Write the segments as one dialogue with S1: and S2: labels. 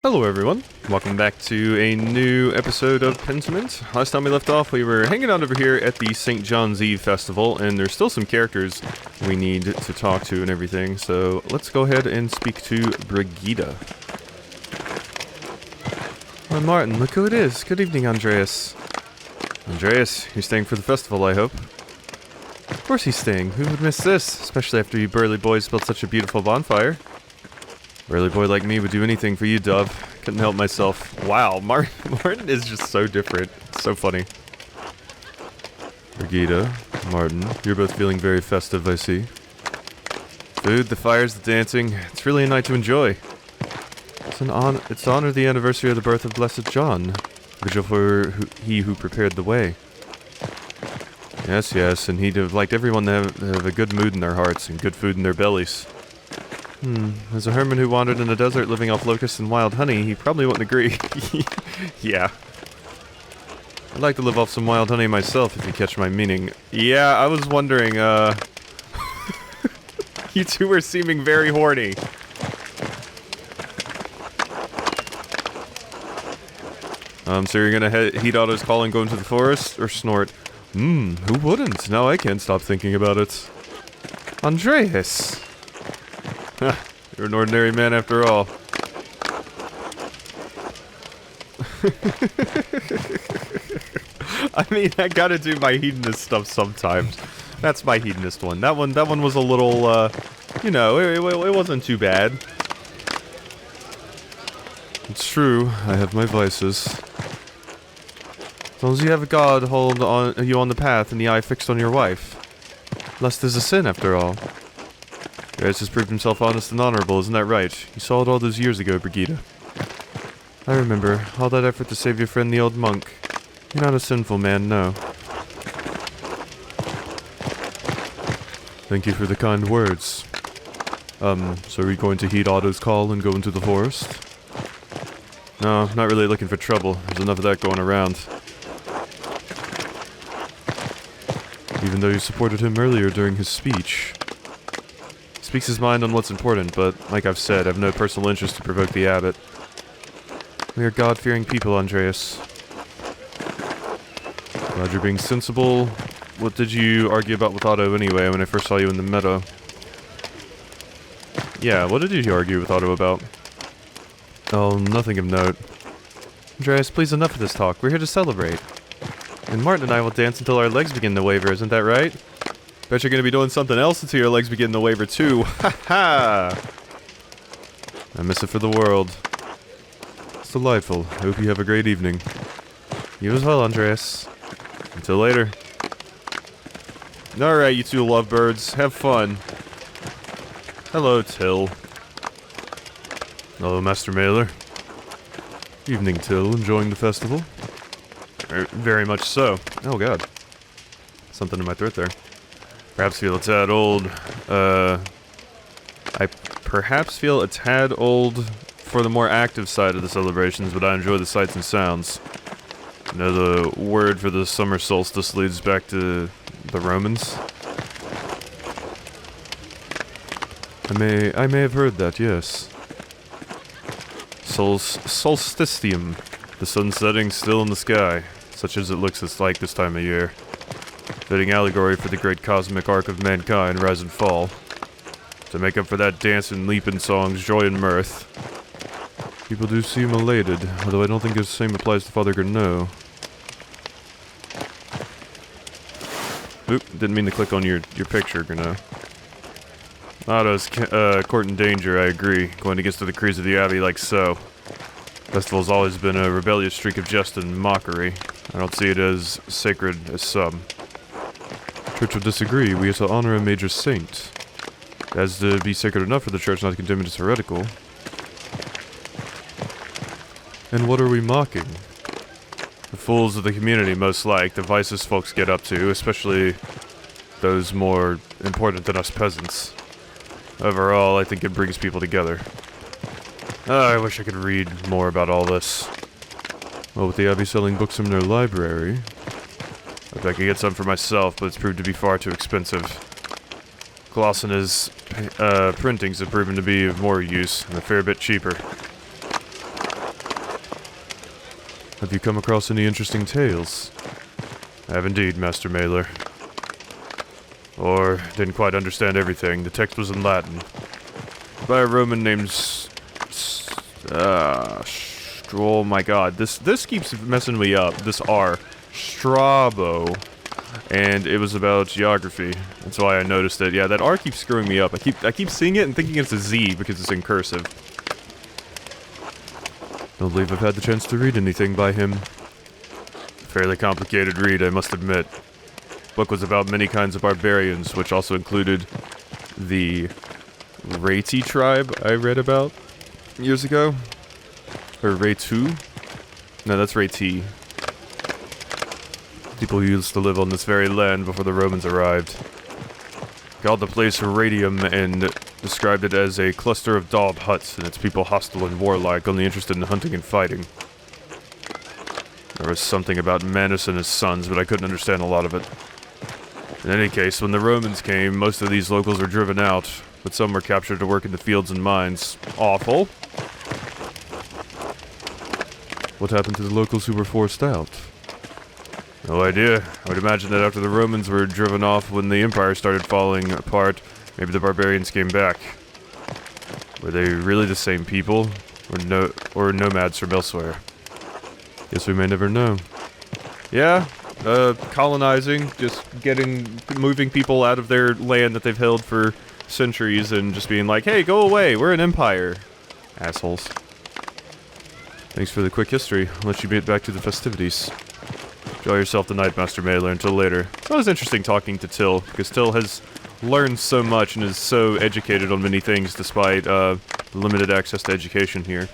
S1: Hello everyone, welcome back to a new episode of Pentiment. Last time we left off, we were hanging out over here at the St. John's Eve Festival, and there's still some characters we need to talk to and everything, so let's go ahead and speak to Brigida. Oh, Martin, look who it is. Good evening, Andreas. Andreas, you're staying for the festival, I hope? Of course he's staying. Who would miss this? Especially after you burly boys built such a beautiful bonfire. Burly boy like me would do anything for you, Dove. Couldn't help myself. Wow, Martin is just so different. So funny. Brigida, Martin, you're both feeling very festive, I see. Food, the fires, the dancing. It's really a night to enjoy. It's to honor the anniversary of the birth of Blessed John. Vigil for he who prepared the way. Yes, and he'd have liked everyone to have a good mood in their hearts and good food in their bellies. As a hermit who wandered in the desert living off locusts and wild honey, he probably wouldn't agree. Yeah. I'd like to live off some wild honey myself, if you catch my meaning. Yeah, I was wondering, you two are seeming very horny. So you're gonna heed Otto's call and go into the forest, or snort? Who wouldn't? Now I can't stop thinking about it. Andreas! You're an ordinary man after all. I mean, I gotta do my hedonist stuff sometimes. That's my hedonist one. That one was a little, you know, it wasn't too bad. It's true, I have my vices. As long as you have a God hold you on the path and the eye fixed on your wife. Lust is a sin, after all. Andreas has proved himself honest and honorable, isn't that right? You saw it all those years ago, Brigida. I remember. All that effort to save your friend the old monk. You're not a sinful man, no. Thank you for the kind words. So are you going to heed Otto's call and go into the forest? No, not really looking for trouble. There's enough of that going around. Even though you supported him earlier during his speech. Speaks his mind on what's important, but, like I've said, I have no personal interest to provoke the abbot. We are God-fearing people, Andreas. Glad you're being sensible. What did you argue about with Otto anyway when I first saw you in the meadow? Yeah, what did you argue with Otto about? Oh, nothing of note. Andreas, please, enough of this talk. We're here to celebrate. And Martin and I will dance until our legs begin to waver, isn't that right? Bet you're gonna be doing something else until your legs begin to waver too. Ha ha! I miss it for the world. It's delightful. I hope you have a great evening. You as well, Andreas. Until later. Alright, you two lovebirds. Have fun. Hello, Till. Hello, Master Maler. Evening, Till. Enjoying the festival? Very much so. Oh god. Something in my throat there. Perhaps feel a tad old. I perhaps feel a tad old for the more active side of the celebrations, but I enjoy the sights and sounds. You know, the word for the summer solstice leads back to the Romans. I may have heard that, yes. Solstitium, the sun setting still in the sky, such as it looks like this time of year. Fitting allegory for the great cosmic arc of mankind, rise and fall. To make up for that dancing, leaping songs, joy and mirth. People do seem elated, although I don't think the same applies to Father Gurneau. Oop, didn't mean to click on your picture, Gurneau. Otto's courting danger, I agree. Going to get to the crease of the Abbey like so. Festival's always been a rebellious streak of jest and mockery. I don't see it as sacred as some. Church will disagree. We are to honor a major saint. As to be sacred enough for the church not to condemn it as heretical. And what are we mocking? The fools of the community, most like, the vices folks get up to, especially those more important than us peasants. Overall, I think it brings people together. I wish I could read more about all this. Well, with the Abbey selling books from their library, I bet I could get some for myself, but it's proved to be far too expensive. Glossena's printings have proven to be of more use and a fair bit cheaper. Have you come across any interesting tales? I have indeed, Master Maler. Or didn't quite understand everything. The text was in Latin. By a Roman named oh my god, this keeps messing me up. This R. Strabo. And it was about geography. That's why I noticed it. Yeah, that R keeps screwing me up. I keep seeing it and thinking it's a Z because it's in cursive. Don't believe I've had the chance to read anything by him. Fairly complicated read, I must admit. Book was about many kinds of barbarians, which also included the Rati tribe I read about years ago. Or Ratu? No, that's Rati. People who used to live on this very land before the Romans arrived. Called the place Radium and described it as a cluster of daub huts and its people hostile and warlike, only interested in hunting and fighting. There was something about Manus and his sons, but I couldn't understand a lot of it. In any case, when the Romans came, most of these locals were driven out, but some were captured to work in the fields and mines. Awful. What happened to the locals who were forced out? No idea. I would imagine that after the Romans were driven off when the Empire started falling apart, maybe the barbarians came back. Were they really the same people? Or nomads from elsewhere? Guess we may never know. Yeah, colonizing, just moving people out of their land that they've held for centuries and just being like, hey, go away, we're an empire. Assholes. Thanks for the quick history. I'll let you get back to the festivities. Enjoy yourself tonight, Master Maler, until later. It's always interesting talking to Till, because Till has learned so much and is so educated on many things despite limited access to education here.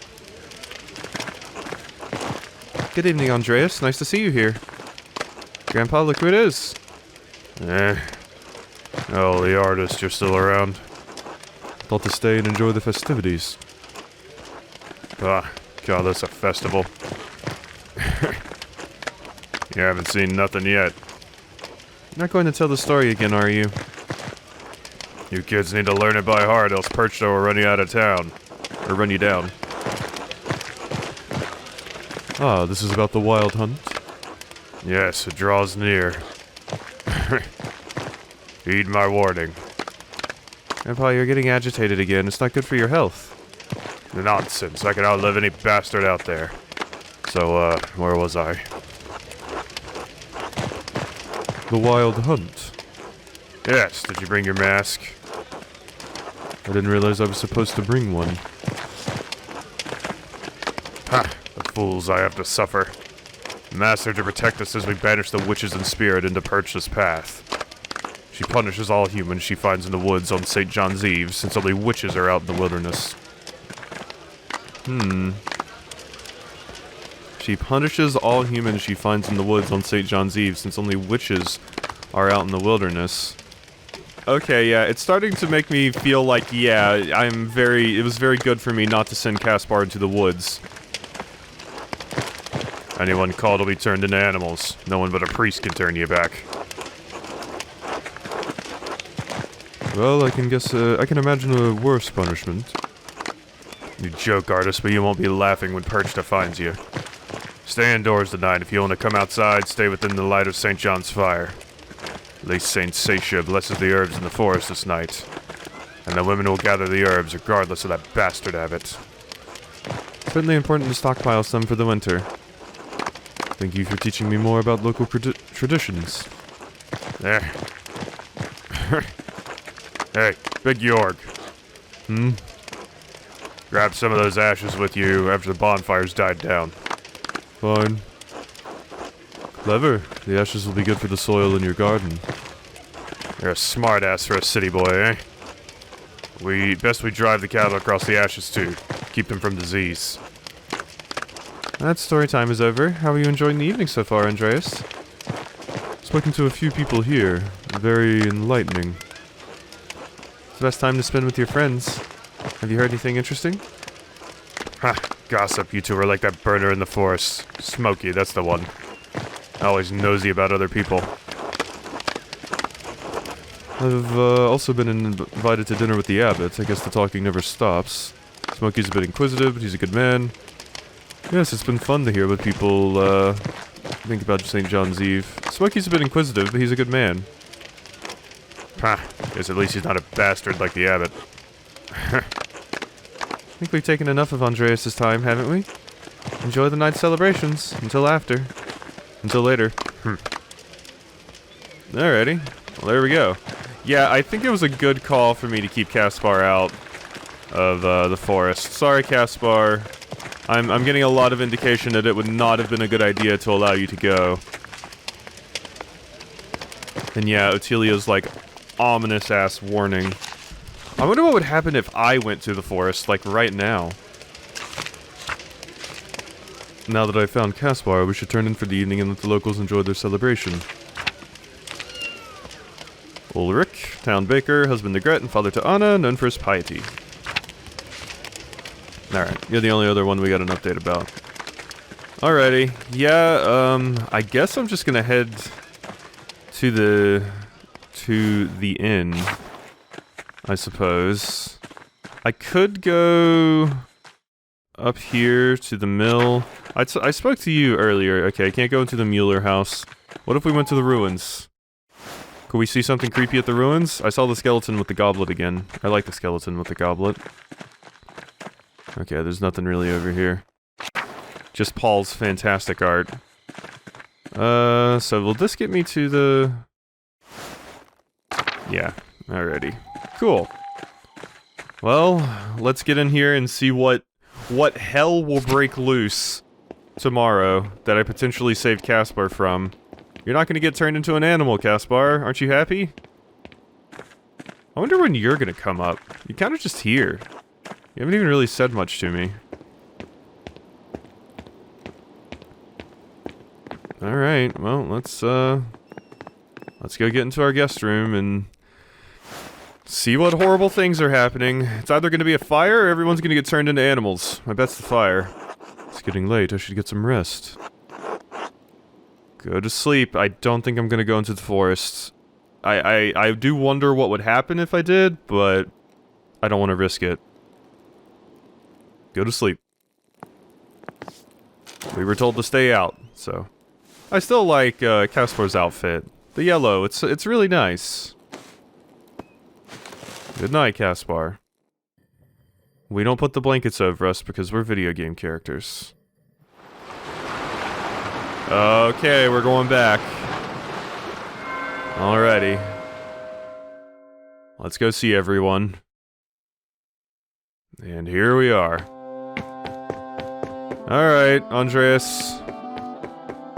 S1: Good evening, Andreas. Nice to see you here. Grandpa, look who it is. Oh, the artist, you're still around. Thought to stay and enjoy the festivities. Ah, God, that's a festival. You haven't seen nothing yet. You're not going to tell the story again, are you? You kids need to learn it by heart, else Perchto will run you out of town. Or run you down. Ah, this is about the wild hunt? Yes, it draws near. Heed my warning. Grandpa, you're getting agitated again. It's not good for your health. Nonsense. I can outlive any bastard out there. So, where was I? The wild hunt. Yes, did you bring your mask? I didn't realize I was supposed to bring one. Ha! The fools I have to suffer. Master to protect us as we banish the witches in spirit into Perch's path. She punishes all humans she finds in the woods on St. John's Eve, since only witches are out in the wilderness. She punishes all humans she finds in the woods on St. John's Eve, since only witches are out in the wilderness. Okay, yeah, it's starting to make me feel like, yeah, it was very good for me not to send Caspar into the woods. Anyone called will be turned into animals. No one but a priest can turn you back. Well, I can imagine a worse punishment. You joke, artist, but you won't be laughing when Perchta finds you. Stay indoors tonight. If you want to come outside, stay within the light of St. John's fire. At least St. Satia blesses the herbs in the forest this night. And the women will gather the herbs regardless of that bastard habit. Certainly important to stockpile some for the winter. Thank you for teaching me more about local traditions. There. Hey, Big Yorg. Grab some of those ashes with you after the bonfires died down. Fine. Clever. The ashes will be good for the soil in your garden. You're a smart ass for a city boy, eh? Best we drive the cattle across the ashes too. Keep them from disease. That story time is over. How are you enjoying the evening so far, Andreas? Spoken to a few people here. Very enlightening. It's the best time to spend with your friends. Have you heard anything interesting? Ha! Gossip, you two are like that burner in the forest. Smokey, that's the one. Always nosy about other people. I've also been invited to dinner with the abbot. I guess the talking never stops. Smokey's a bit inquisitive, but he's a good man. Yes, it's been fun to hear what people, think about St. John's Eve. Smokey's a bit inquisitive, but he's a good man. Pah, guess at least he's not a bastard like the abbot. I think we've taken enough of Andreas' time, haven't we? Enjoy the night's celebrations, until after. Until later. Alrighty, well there we go. Yeah, I think it was a good call for me to keep Caspar out of, the forest. Sorry, Caspar. I'm getting a lot of indication that it would not have been a good idea to allow you to go. And yeah, Otilia's like ominous-ass warning. I wonder what would happen if I went to the forest, like right now. Now that I've found Caspar, we should turn in for the evening and let the locals enjoy their celebration. Ulrich, town baker, husband to Gret, and father to Anna, known for his piety. Alright, you're the only other one we got an update about. Alrighty, yeah, I guess I'm just gonna head to the inn, I suppose. I could go up here to the mill. I spoke to you earlier. Okay, I can't go into the Mueller house. What if we went to the ruins? Could we see something creepy at the ruins? I saw the skeleton with the goblet again. I like the skeleton with the goblet. Okay, there's nothing really over here. Just Paul's fantastic art. So will this get me to the... Yeah, alrighty. Cool. Well, let's get in here and see what hell will break loose tomorrow that I potentially saved Caspar from. You're not gonna get turned into an animal, Caspar. Aren't you happy? I wonder when you're gonna come up. You're kinda just here. You haven't even really said much to me. Alright, well, let's go get into our guest room and see what horrible things are happening. It's either gonna be a fire or everyone's gonna get turned into animals. I bet's the fire. It's getting late, I should get some rest. Go to sleep. I don't think I'm gonna go into the forest. I do wonder what would happen if I did, but I don't want to risk it. Go to sleep. We were told to stay out, so... I still like, Caspar's outfit. The yellow, it's really nice. Good night, Caspar. We don't put the blankets over us because we're video game characters. Okay, we're going back. Alrighty. Let's go see everyone. And here we are. Alright, Andreas.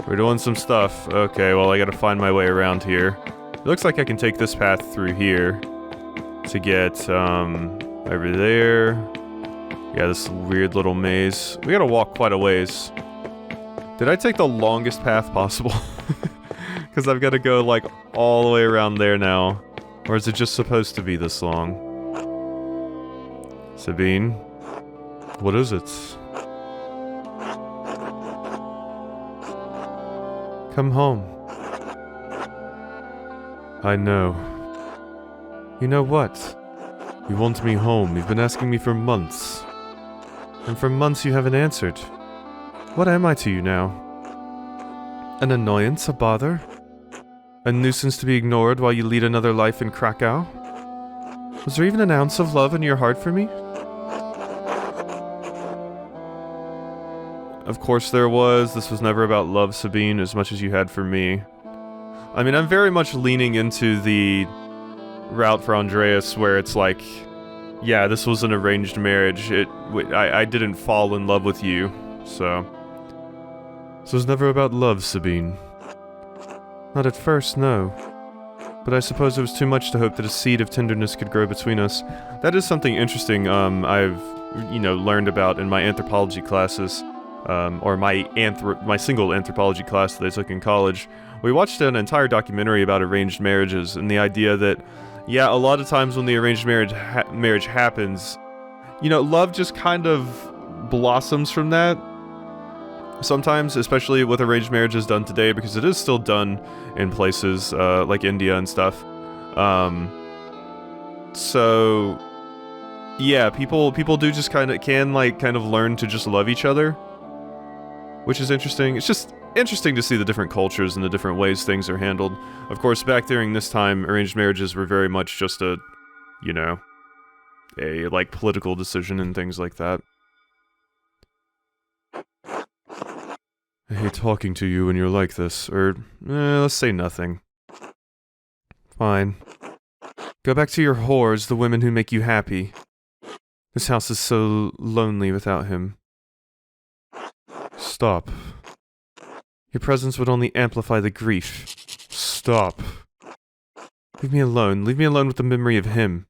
S1: We're doing some stuff. Okay, well I gotta find my way around here. It looks like I can take this path through here to get, over there. Yeah, this weird little maze. We gotta walk quite a ways. Did I take the longest path possible? Because I've gotta go, like, all the way around there now. Or is it just supposed to be this long? Sabine? What is it? Come home. I know. You know what? You want me home. You've been asking me for months. And for months you haven't answered. What am I to you now? An annoyance? A bother? A nuisance to be ignored while you lead another life in Krakow? Was there even an ounce of love in your heart for me? Of course there was. This was never about love, Sabine, as much as you had for me. I mean, I'm very much leaning into the route for Andreas where it's like, yeah, this was an arranged marriage. I didn't fall in love with you, so... So it was never about love, Sabine. Not at first, no. But I suppose it was too much to hope that a seed of tenderness could grow between us. That is something interesting, I've, learned about in my anthropology classes. Or my single anthropology class that I took in college. We watched an entire documentary about arranged marriages, and the idea that, yeah, a lot of times when the arranged marriage happens, love just kind of blossoms from that. Sometimes, especially with arranged marriages done today, because it is still done in places like India and stuff. So, yeah, people do just kind of learn to just love each other. which is interesting. It's just interesting to see the different cultures and the different ways things are handled. Of course, back during this time, arranged marriages were very much just a, you know, a, like, political decision and things like that. I hate talking to you when you're like this, or, let's say nothing. Fine. Go back to your whores, the women who make you happy. This house is so lonely without him. Stop. Your presence would only amplify the grief. Stop. Leave me alone. Leave me alone with the memory of him.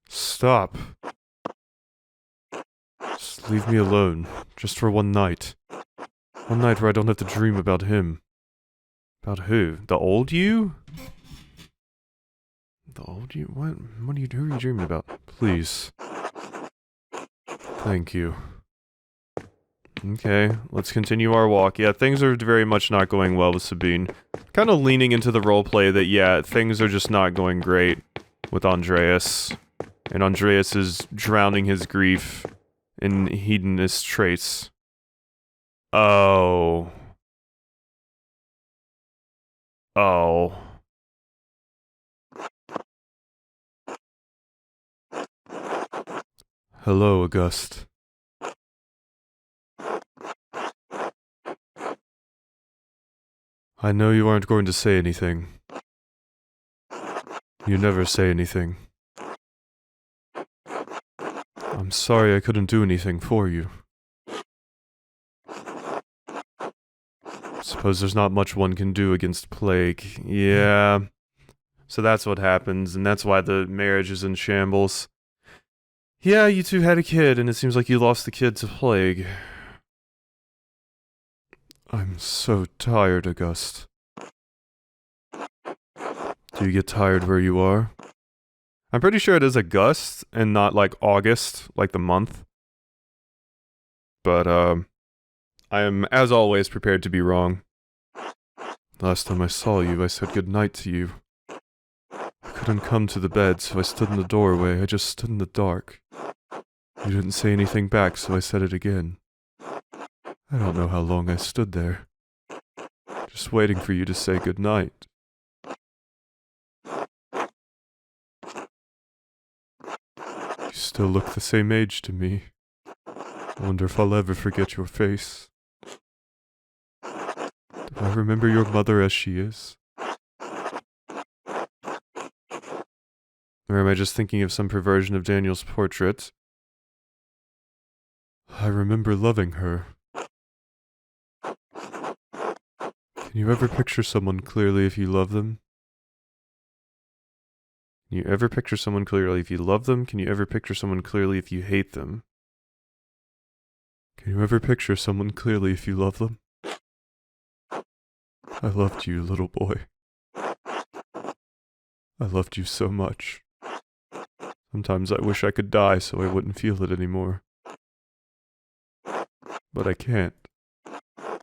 S1: Stop. Just leave me alone. Just for one night. One night where I don't have to dream about him. About who? The old you? The old you? What? Who are you dreaming about? Please. Thank you. Okay, let's continue our walk. Yeah, things are very much not going well with Sabine. Kind of leaning into the roleplay that, yeah, things are just not going great with Andreas. And Andreas is drowning his grief in hedonist traits. Oh. Oh. Hello, Auguste. I know you aren't going to say anything. You never say anything. I'm sorry I couldn't do anything for you. Suppose there's not much one can do against plague. Yeah. So that's what happens, and that's why the marriage is in shambles. Yeah, you two had a kid, and it seems like you lost the kid to plague. I'm so tired, Auguste. Do you get tired where you are? I'm pretty sure it is Auguste, and not like August, like the month. But, I am, as always, prepared to be wrong. Last time I saw you, I said goodnight to you. I couldn't come to the bed, so I stood in the doorway. I just stood in the dark. You didn't say anything back, so I said it again. I don't know how long I stood there. Just waiting for you to say goodnight. You still look the same age to me. I wonder if I'll ever forget your face. Do I remember your mother as she is? Or am I just thinking of some perversion of Daniel's portrait? I remember loving her. Can you ever picture someone clearly if you love them? Can you ever picture someone clearly if you love them? Can you ever picture someone clearly if you hate them? Can you ever picture someone clearly if you love them? I loved you, little boy. I loved you so much. Sometimes I wish I could die so I wouldn't feel it anymore. But I can't.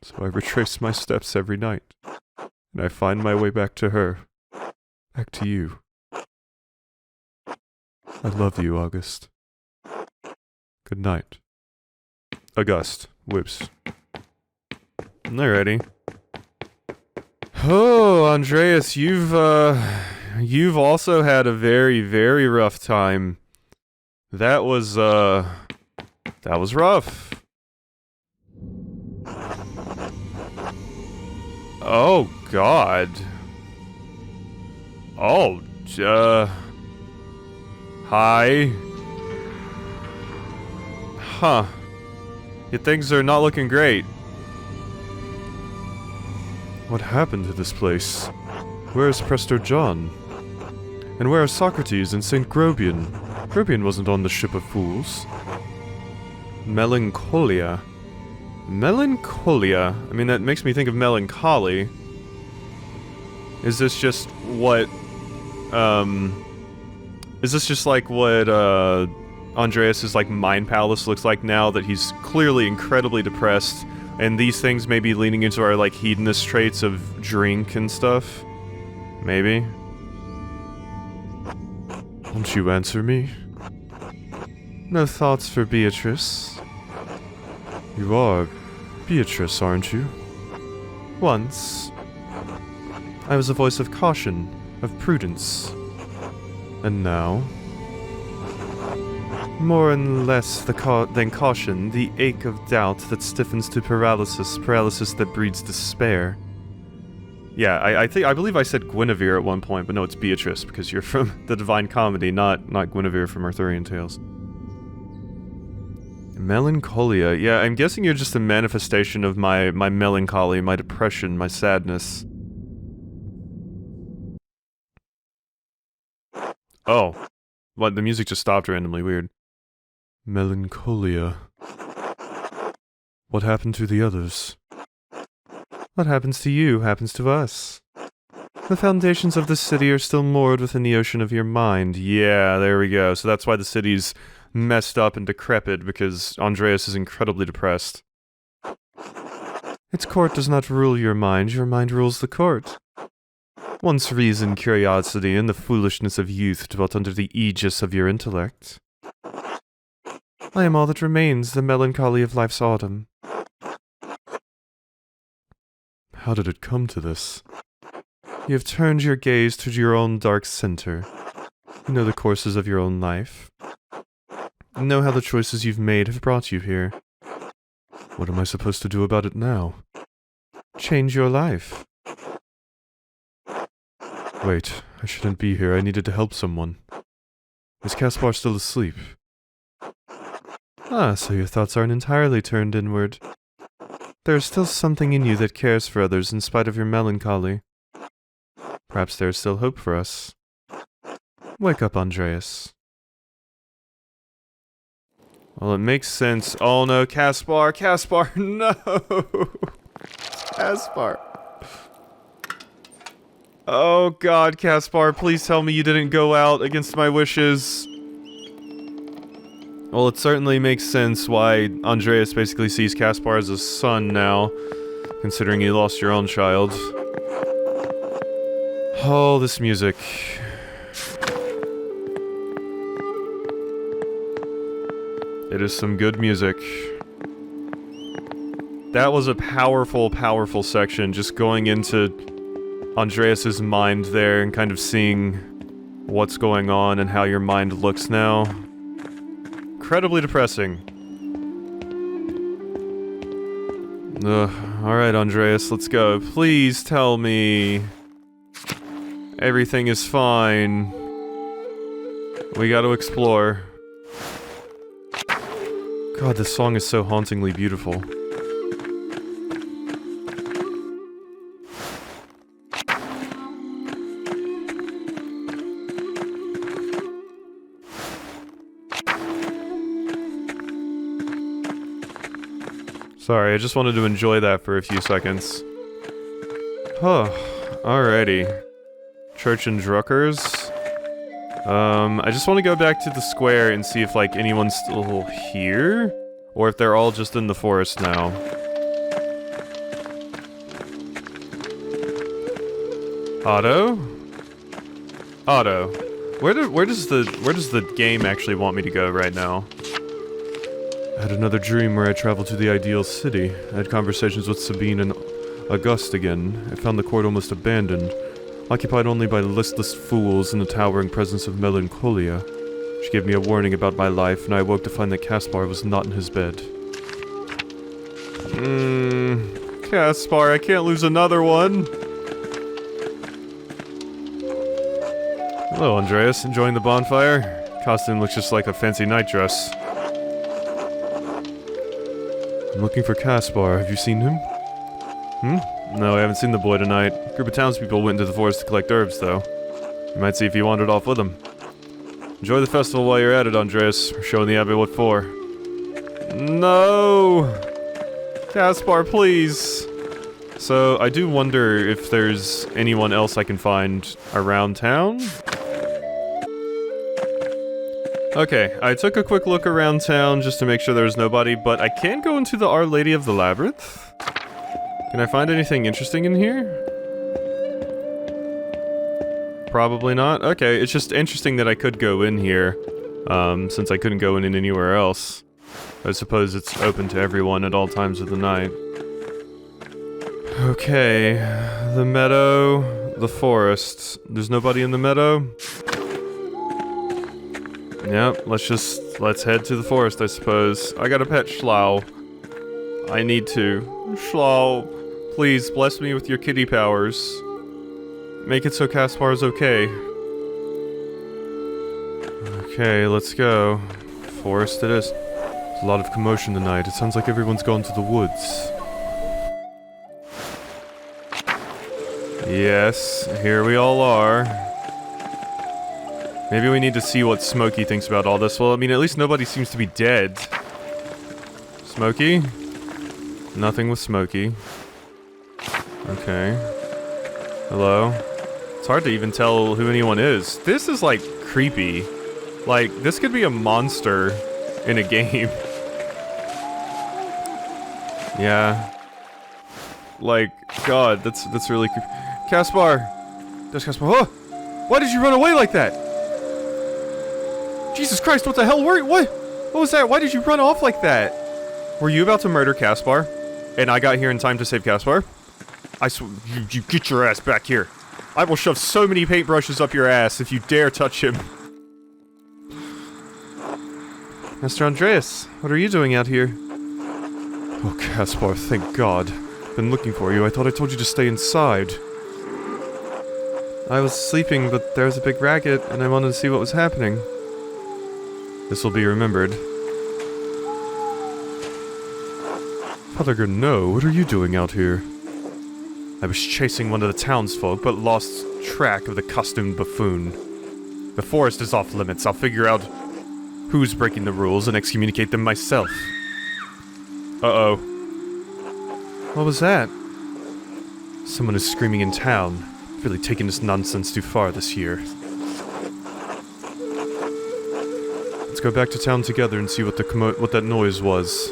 S1: So I retrace my steps every night. And I find my way back to her. Back to you. I love you, August. Good night. Auguste. Whoops. Alrighty. Oh, Andreas, you've also had a very, very rough time. That was rough. Oh, God. Oh, hi. Huh. Yeah, things are not looking great. What happened to this place? Where is Prester John? And where are Socrates and St. Grobian? Grobian wasn't on the Ship of Fools. Melencolia. Melencolia? I mean, that makes me think of melancholy. Is this just what, is this just like what, Andreas' like mind palace looks like now that he's clearly incredibly depressed, and these things may be leaning into our like hedonist traits of drink and stuff? Maybe? Won't you answer me? No thoughts for Beatrice? You are Beatrice, aren't you? Once, I was a voice of caution, of prudence. And now? More and less than caution, the ache of doubt that stiffens to paralysis, paralysis that breeds despair. Yeah, I believe I said Guinevere at one point, but no, it's Beatrice, because you're from the Divine Comedy, not Guinevere from Arthurian Tales. Melencolia. Yeah, I'm guessing you're just a manifestation of my melancholy, my depression, my sadness. Oh. What, the music just stopped randomly, weird. Melencolia. What happened to the others? What happens to you happens to us. The foundations of the city are still moored within the ocean of your mind. Yeah, there we go. So that's why the city's messed up and decrepit, because Andreas is incredibly depressed. Its court does not rule your mind rules the court. Once reason, curiosity, and the foolishness of youth dwelt under the aegis of your intellect. I am all that remains, the melancholy of life's autumn. How did it come to this? You have turned your gaze to your own dark center. You know the courses of your own life. You know how the choices you've made have brought you here. What am I supposed to do about it now? Change your life. Wait, I shouldn't be here. I needed to help someone. Is Caspar still asleep? Ah, so your thoughts aren't entirely turned inward. There is still something in you that cares for others in spite of your melancholy. Perhaps there is still hope for us. Wake up, Andreas. Well, it makes sense. Oh no, Caspar! Caspar, no! Caspar. Oh god, Caspar, please tell me you didn't go out against my wishes. Well, it certainly makes sense why Andreas basically sees Caspar as a son now, considering you lost your own child. Oh, this music. It is some good music. That was a powerful, powerful section, just going into Andreas's mind there and kind of seeing what's going on and how your mind looks now. Incredibly depressing. Alright, Andreas, let's go. Please tell me everything is fine. We gotta explore. God, this song is so hauntingly beautiful. Sorry, I just wanted to enjoy that for a few seconds. Huh, alrighty. Church and Druckers. I just want to go back to the square and see if, like, anyone's still here? Or if they're all just in the forest now. Otto? Otto. Where does the game actually want me to go right now? I had another dream where I traveled to the ideal city. I had conversations with Sabine and Auguste again. I found the court almost abandoned, occupied only by listless fools in the towering presence of Melencolia. She gave me a warning about my life, and I awoke to find that Caspar was not in his bed. Caspar, I can't lose another one! Hello, Andreas. Enjoying the bonfire? Costume looks just like a fancy night dress. I'm looking for Caspar. Have you seen him? No, I haven't seen the boy tonight. A group of townspeople went into the forest to collect herbs, though. You might see if he wandered off with them. Enjoy the festival while you're at it, Andreas. We're showing the Abbey what for. No! Caspar, please! So, I do wonder if there's anyone else I can find around town? Okay, I took a quick look around town just to make sure there was nobody, but I can go into the Our Lady of the Labyrinth. Can I find anything interesting in here? Probably not. Okay, it's just interesting that I could go in here, since I couldn't go in anywhere else. I suppose it's open to everyone at all times of the night. Okay, the meadow, the forest. There's nobody in the meadow? Yep, let's head to the forest, I suppose. I got a pet Schlau. I need to. Schlau, please bless me with your kitty powers. Make it so Caspar is okay. Okay, let's go. Forest it is. There's a lot of commotion tonight. It sounds like everyone's gone to the woods. Yes, here we all are. Maybe we need to see what Smokey thinks about all this. Well, I mean, at least nobody seems to be dead. Smokey? Nothing with Smokey. Okay. Hello? It's hard to even tell who anyone is. This is, like, creepy. Like, this could be a monster in a game. Yeah. Like, God, that's really creepy. Caspar! There's Caspar. Oh! Why did you run away like that? Jesus Christ, what the hell? What was that? Why did you run off like that? Were you about to murder Caspar? And I got here in time to save Caspar? You get your ass back here. I will shove so many paintbrushes up your ass if you dare touch him. Master Andreas, what are you doing out here? Oh, Caspar, thank God. Been looking for you. I thought I told you to stay inside. I was sleeping, but there was a big racket, and I wanted to see what was happening. This will be remembered. Father Gurneau, what are you doing out here? I was chasing one of the townsfolk, but lost track of the costumed buffoon. The forest is off limits. I'll figure out who's breaking the rules and excommunicate them myself. Uh-oh. What was that? Someone is screaming in town. Really taking this nonsense too far this year. Let's go back to town together and see what that noise was.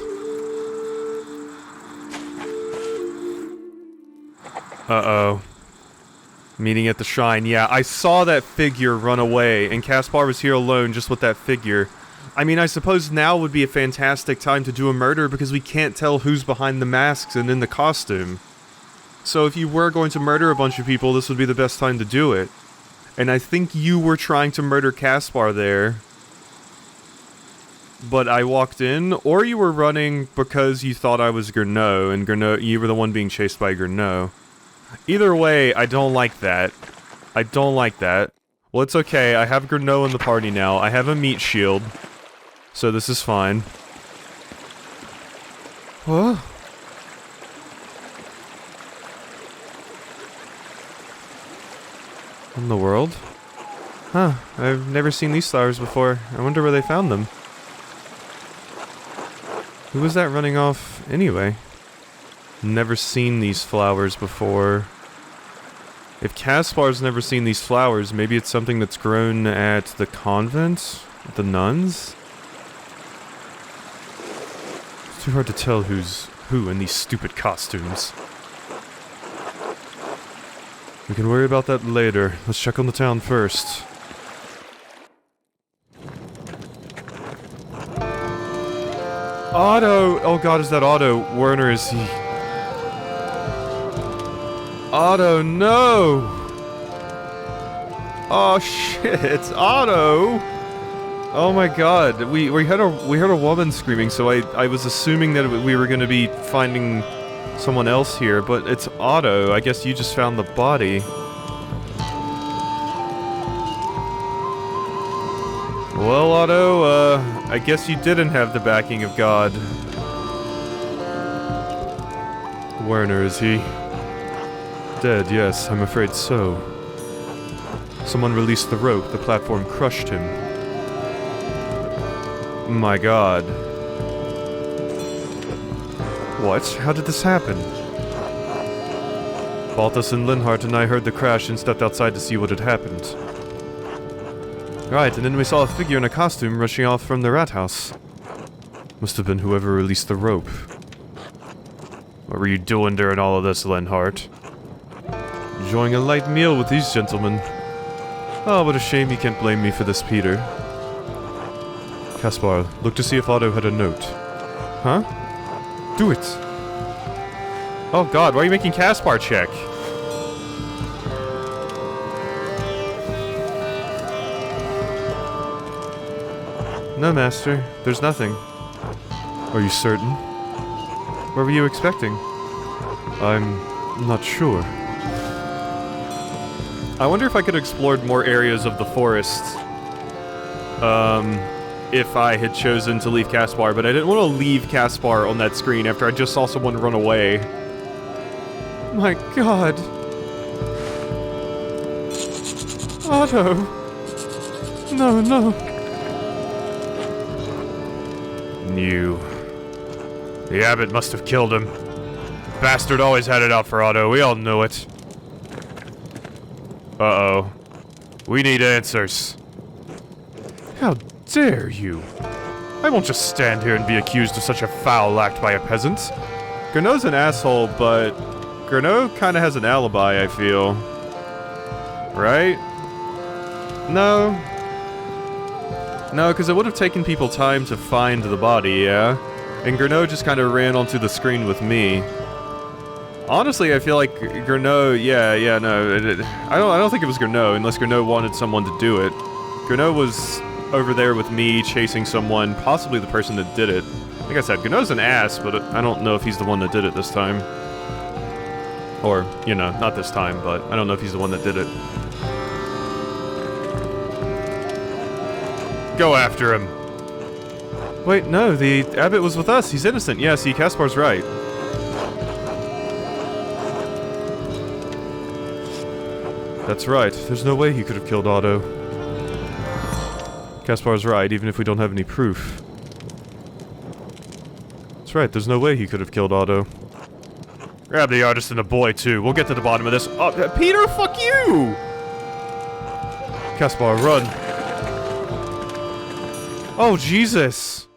S1: Uh-oh. Meeting at the shrine. Yeah, I saw that figure run away, and Caspar was here alone just with that figure. I mean, I suppose now would be a fantastic time to do a murder because we can't tell who's behind the masks and in the costume. So if you were going to murder a bunch of people, this would be the best time to do it. And I think you were trying to murder Caspar there. But I walked in, or you were running because you thought I was Gurneau, and you were the one being chased by Gurneau. Either way, I don't like that. I don't like that. Well, it's okay, I have Gurneau in the party now. I have a meat shield. So this is fine. What? In the world? Huh, I've never seen these flowers before. I wonder where they found them. Who was that running off anyway? Never seen these flowers before. If Caspar's never seen these flowers, maybe it's something that's grown at the convent? The nuns? It's too hard to tell who's who in these stupid costumes. We can worry about that later. Let's check on the town first. Otto! Oh God, is that Otto? Werner, is he... Otto, no! Oh shit, Otto! Oh my God, we heard a woman screaming, so I was assuming that we were gonna be finding someone else here, but it's Otto. I guess you just found the body. Well, Otto, I guess you didn't have the backing of God. Werner, is he? Dead, yes, I'm afraid so. Someone released the rope, the platform crushed him. My God. What? How did this happen? Balthus and Linhart and I heard the crash and stepped outside to see what had happened. Right, and then we saw a figure in a costume rushing off from the rat house. Must have been whoever released the rope. What were you doing during all of this, Linhart? Enjoying a light meal with these gentlemen. Oh, what a shame you can't blame me for this, Peter. Caspar, look to see if Otto had a note. Huh? Do it! Oh god, why are you making Caspar check? No, Master. There's nothing. Are you certain? What were you expecting? I'm not sure. I wonder if I could have explored more areas of the forest. If I had chosen to leave Caspar, but I didn't want to leave Caspar on that screen after I just saw someone run away. My god. Otto. No, no. You. The abbot must have killed him. The bastard always had it out for Otto, we all knew it. Uh-oh. We need answers. How dare you? I won't just stand here and be accused of such a foul act by a peasant. Gernot's an asshole, but Gernot kinda has an alibi, I feel. Right? No. No, because it would have taken people time to find the body, yeah? And Gernot just kind of ran onto the screen with me. Honestly, I feel like Gernot, I don't think it was Gernot, unless Gernot wanted someone to do it. Gernot was over there with me, chasing someone, possibly the person that did it. Like I said, Gernot's an ass, but I don't know if he's the one that did it this time. Or, you know, not this time, but I don't know if he's the one that did it. Go after him. Wait, no, the abbot was with us. He's innocent. Yeah, see, Caspar's right. That's right. There's no way he could have killed Otto. Caspar's right, even if we don't have any proof. That's right, there's no way he could have killed Otto. Grab the artist and the boy, too. We'll get to the bottom of this. Oh, Peter, fuck you! Caspar, run. Oh, Jesus.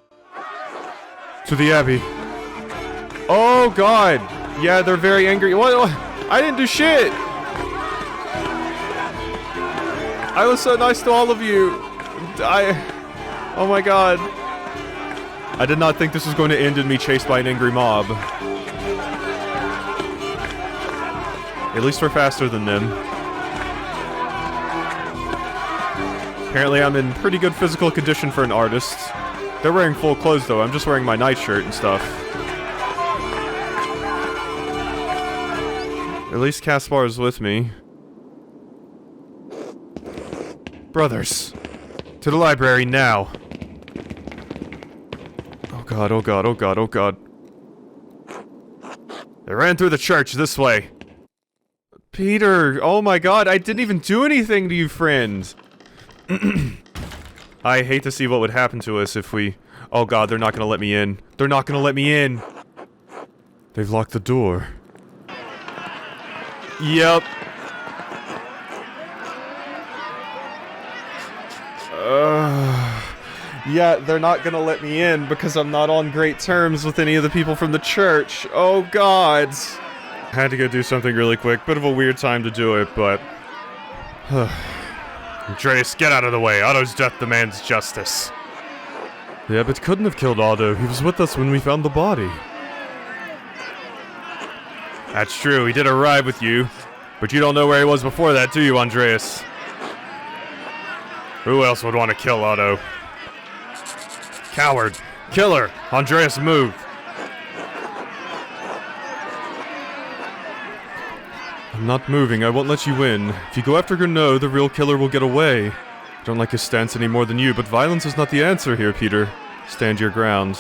S1: To the Abbey. Oh, God. Yeah, they're very angry. What? I didn't do shit. I was so nice to all of you. Oh my god. I did not think this was going to end in me chased by an angry mob. At least we're faster than them. Apparently I'm in pretty good physical condition for an artist. They're wearing full clothes though, I'm just wearing my nightshirt and stuff. At least Caspar is with me. Brothers, to the library now. Oh god, oh god, oh god, oh god. They ran through the church this way. Peter, oh my god, I didn't even do anything to you, friend. I hate to see what would happen to us if we... Oh god, they're not gonna let me in. They're not gonna let me in. They've locked the door. Yep. Yeah, they're not gonna let me in because I'm not on great terms with any of the people from the church. Oh god. I had to go do something really quick. Bit of a weird time to do it, but... Andreas, get out of the way. Otto's death demands justice. The abbot couldn't have killed Otto. He was with us when we found the body. That's true. He did arrive with you. But you don't know where he was before that, do you, Andreas? Who else would want to kill Otto? Coward. Killer. Andreas, move. I'm not moving. I won't let you in. If you go after Gernot, the real killer will get away. I don't like his stance any more than you, but violence is not the answer here, Peter. Stand your ground.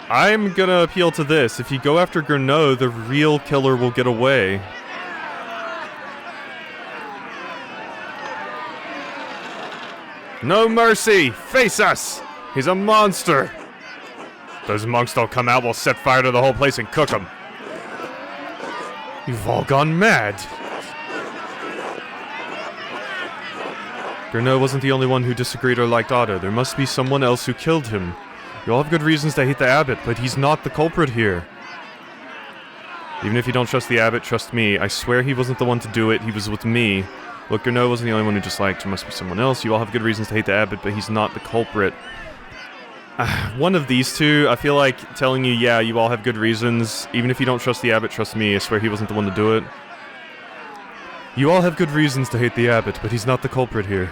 S1: I'm gonna appeal to this. If you go after Gernot, the real killer will get away. No mercy! Face us! He's a monster! Those monks don't come out, we'll set fire to the whole place and cook them. You've all gone mad! Gernot wasn't the only one who disagreed or liked Otto. There must be someone else who killed him. You all have good reasons to hate the abbot, but he's not the culprit here. Even if you don't trust the abbot, trust me. I swear he wasn't the one to do it, he was with me. Look, Gernot wasn't the only one who disliked. There must be someone else. You all have good reasons to hate the abbot, but he's not the culprit. One of these two, I feel like telling you, yeah, you all have good reasons. Even if you don't trust the abbot, trust me, I swear he wasn't the one to do it. You all have good reasons to hate the abbot, but he's not the culprit here.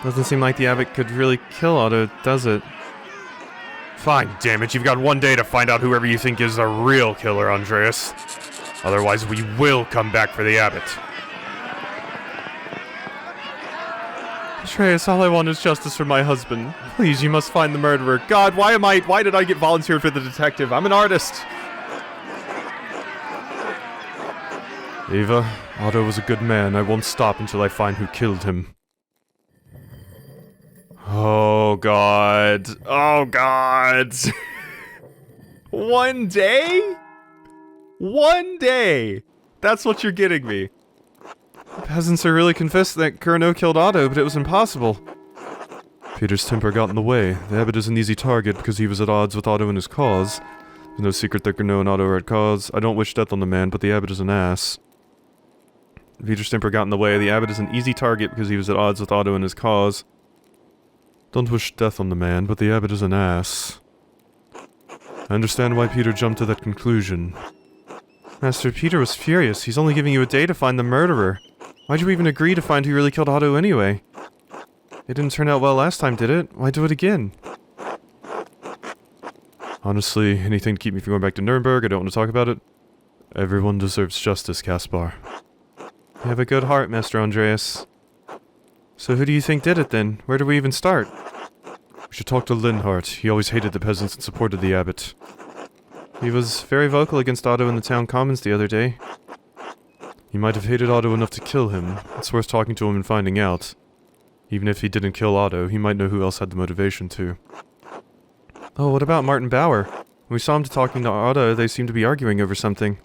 S1: Doesn't seem like the abbot could really kill Otto, does it? Fine, damn it, you've got one day to find out whoever you think is the real killer, Andreas. Otherwise, we will come back for the abbot. Andreas, all I want is justice for my husband. Please, you must find the murderer. God, why did I get volunteered for the detective? I'm an artist. Ava, Otto was a good man. I won't stop until I find who killed him. Oh, God. Oh, God. One day? One day! That's what you're getting me. The peasants are really convinced that Curnow killed Otto, but it was impossible. Peter's temper got in the way. The abbot is an easy target because he was at odds with Otto and his cause. There's no secret that Curnow and Otto are at cause. I don't wish death on the man, but the abbot is an ass. Peter's temper got in the way. The abbot is an easy target because he was at odds with Otto and his cause. Don't wish death on the man, but the abbot is an ass. I understand why Peter jumped to that conclusion. Master, Peter was furious. He's only giving you a day to find the murderer. Why'd you even agree to find who really killed Otto anyway? It didn't turn out well last time, did it? Why do it again? Honestly, anything to keep me from going back to Nuremberg, I don't want to talk about it. Everyone deserves justice, Caspar. You have a good heart, Master Andreas. So who do you think did it then? Where do we even start? We should talk to Linhart. He always hated the peasants and supported the abbot. He was very vocal against Otto in the town commons the other day. He might have hated Otto enough to kill him. It's worth talking to him and finding out. Even if he didn't kill Otto, he might know who else had the motivation to. Oh, what about Martin Bauer? When we saw him talking to Otto, they seemed to be arguing over something.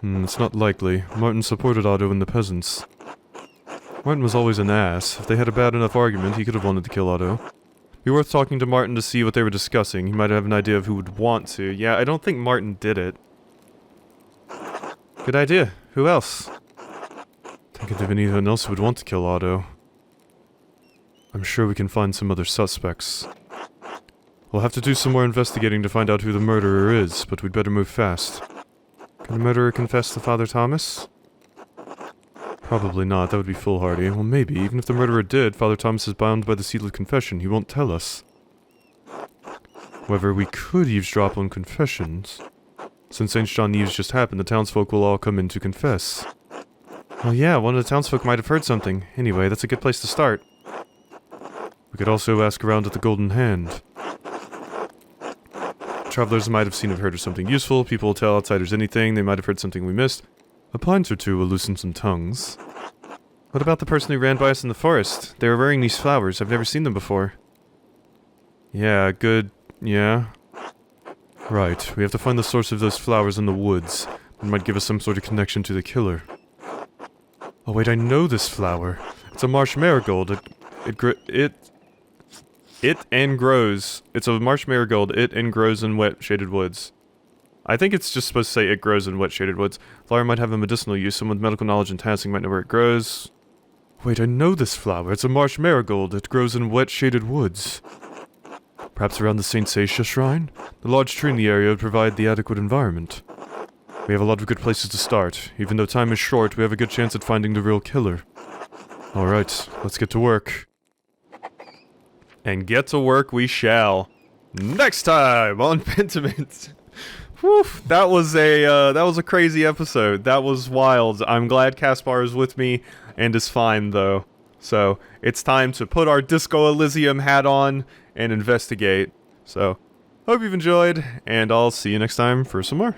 S1: It's not likely. Martin supported Otto and the peasants. Martin was always an ass. If they had a bad enough argument, he could have wanted to kill Otto. Be worth talking to Martin to see what they were discussing. He might have an idea of who would want to. Yeah, I don't think Martin did it. Good idea. Who else? Think of anyone else who would want to kill Otto. I'm sure we can find some other suspects. We'll have to do some more investigating to find out who the murderer is, but we'd better move fast. Can the murderer confess to Father Thomas? Probably not, that would be foolhardy. Well, maybe. Even if the murderer did, Father Thomas is bound by the seal of confession. He won't tell us. However, we could eavesdrop on confessions. Since St. John Eves just happened, the townsfolk will all come in to confess. Well, yeah, one of the townsfolk might have heard something. Anyway, that's a good place to start. We could also ask around at the Golden Hand. Travelers might have seen or heard of something useful. People will tell outsiders anything. They might have heard something we missed. A pint or two will loosen some tongues. What about the person who ran by us in the forest? They were wearing these flowers. I've never seen them before. Yeah, good. Yeah. Right, we have to find the source of those flowers in the woods. It might give us some sort of connection to the killer. Oh wait, I know this flower. It's a marsh marigold. It grows. It's a marsh marigold. It grows in wet, shaded woods. I think it's just supposed to say it grows in wet, shaded woods. Flower might have a medicinal use. Someone with medical knowledge and Tassing might know where it grows. Wait, I know this flower. It's a marsh marigold. It grows in wet, shaded woods. Perhaps around the St. Satia shrine? The large tree in the area would provide the adequate environment. We have a lot of good places to start. Even though time is short, we have a good chance at finding the real killer. Alright, let's get to work. And get to work we shall. Next time on Pentiment. Whew, that was a crazy episode. That was wild. I'm glad Caspar is with me and is fine though. So, it's time to put our Disco Elysium hat on and investigate. So, hope you've enjoyed, and I'll see you next time for some more.